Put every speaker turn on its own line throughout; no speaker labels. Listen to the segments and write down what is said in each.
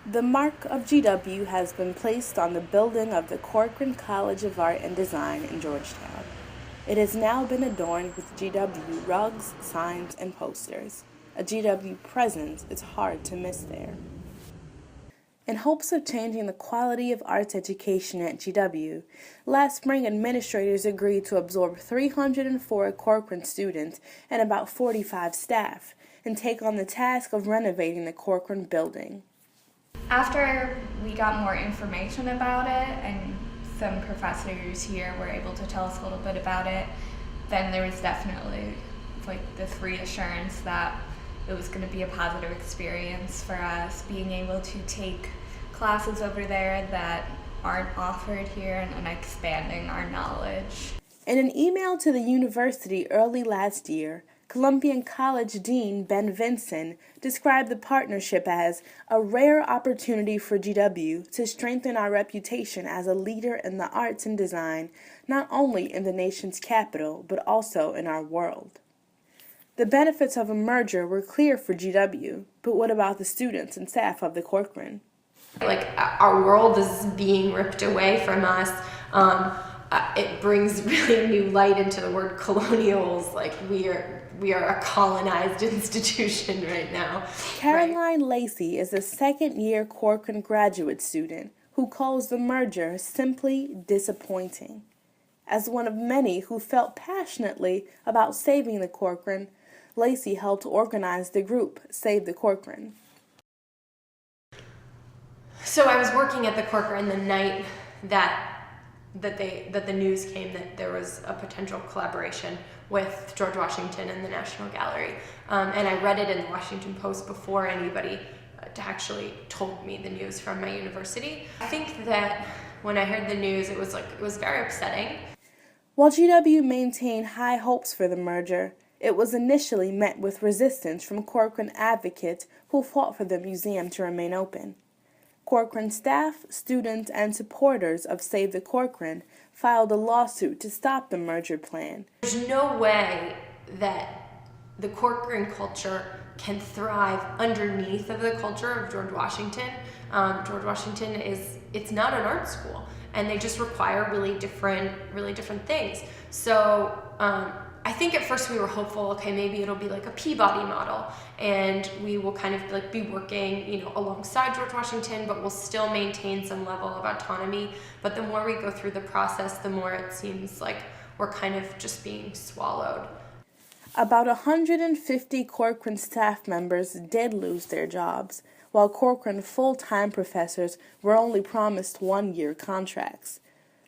The mark of GW has been placed on the building of the Corcoran College of Art and Design in Georgetown. It has now been adorned with GW rugs, signs, and posters. A GW presence is hard to miss there. In hopes of changing the quality of arts education at GW, last spring administrators agreed to absorb 304 Corcoran students and about 45 staff and take on the task of renovating the Corcoran building.
After we got more information about it and some professors here were able to tell us a little bit about it, then there was definitely this reassurance that it was going to be a positive experience for us, being able to take classes over there that aren't offered here and expanding our knowledge.
In an email to the university early last year, Columbian College Dean Ben Vinson described the partnership as a rare opportunity for GW to strengthen our reputation as a leader in the arts and design, not only in the nation's capital, but also in our world. The benefits of a merger were clear for GW, but what about the students and staff of the Corcoran?
Our world is being ripped away from us. It brings really a new light into the word colonials. We are a colonized institution right now.
Caroline Lacey is a second-year Corcoran graduate student who calls the merger simply disappointing. As one of many who felt passionately about saving the Corcoran, Lacey helped organize the group Save the Corcoran.
So I was working at the Corcoran the night that the news came that there was a potential collaboration with George Washington and the National Gallery. And I read it in the Washington Post before anybody actually told me the news from my university. I think that when I heard the news, it was very upsetting.
While GW maintained high hopes for the merger, it was initially met with resistance from Corcoran advocates who fought for the museum to remain open. Corcoran staff, students, and supporters of Save the Corcoran filed a lawsuit to stop the merger plan.
There's no way that the Corcoran culture can thrive underneath of the culture of George Washington. George Washington it's not an art school, and they just require really different things. So I think at first we were hopeful, okay, maybe it'll be like a Peabody model, and we will kind of be working, alongside George Washington, but we'll still maintain some level of autonomy. But the more we go through the process, the more it seems like we're kind of just being swallowed.
About 150 Corcoran staff members did lose their jobs, while Corcoran full-time professors were only promised one-year contracts.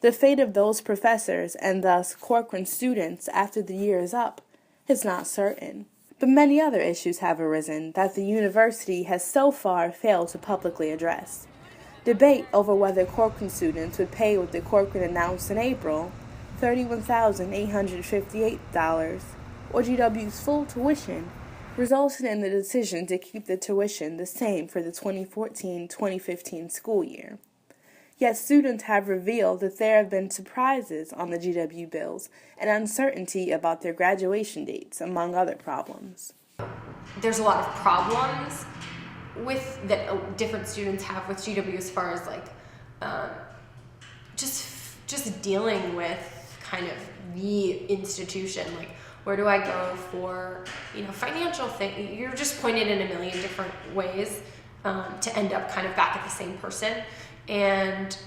The fate of those professors, and thus Corcoran students after the year is up, is not certain. But many other issues have arisen that the university has so far failed to publicly address. Debate over whether Corcoran students would pay what the Corcoran announced in April, $31,858, or GW's full tuition, resulted in the decision to keep the tuition the same for the 2014-2015 school year. Yet students have revealed that there have been surprises on the GW bills and uncertainty about their graduation dates, among other problems.
There's a lot of problems that different students have with GW as far as just dealing with kind of the institution. Where do I go for financial thing? You're just pointed in a million different ways to end up kind of back at the same person. And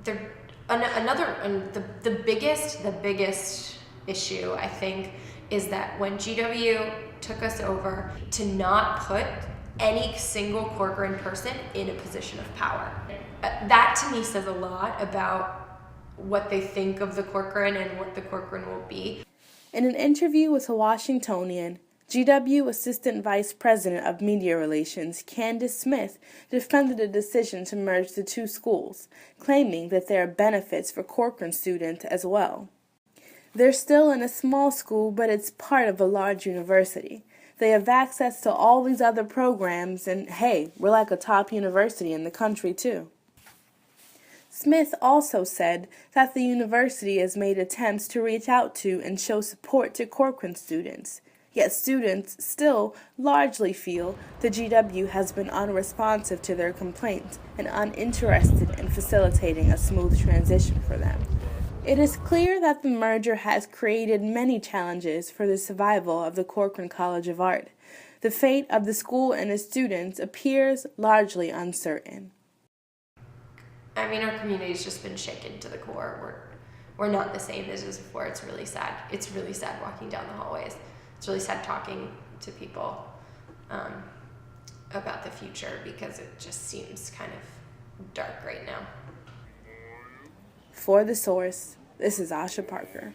the biggest issue, I think, is that when GW took us over, to not put any single Corcoran person in a position of power. That to me says a lot about what they think of the Corcoran and what the Corcoran will be.
In an interview with a Washingtonian, GW Assistant Vice President of Media Relations Candace Smith defended the decision to merge the two schools, claiming that there are benefits for Corcoran students as well. They're still in a small school, but it's part of a large university. They have access to all these other programs, and hey, we're like a top university in the country too. Smith also said that the university has made attempts to reach out to and show support to Corcoran students, Yet students still largely feel the GW has been unresponsive to their complaints and uninterested in facilitating a smooth transition for them. It is clear that the merger has created many challenges for the survival of the Corcoran College of Art. The fate of the school and its students appears largely uncertain.
I mean, our community's just been shaken to the core. We're not the same as before. It's really sad. It's really sad walking down the hallways. It's really sad talking to people about the future because it just seems kind of dark right now.
For The Source, this is Asha Parker.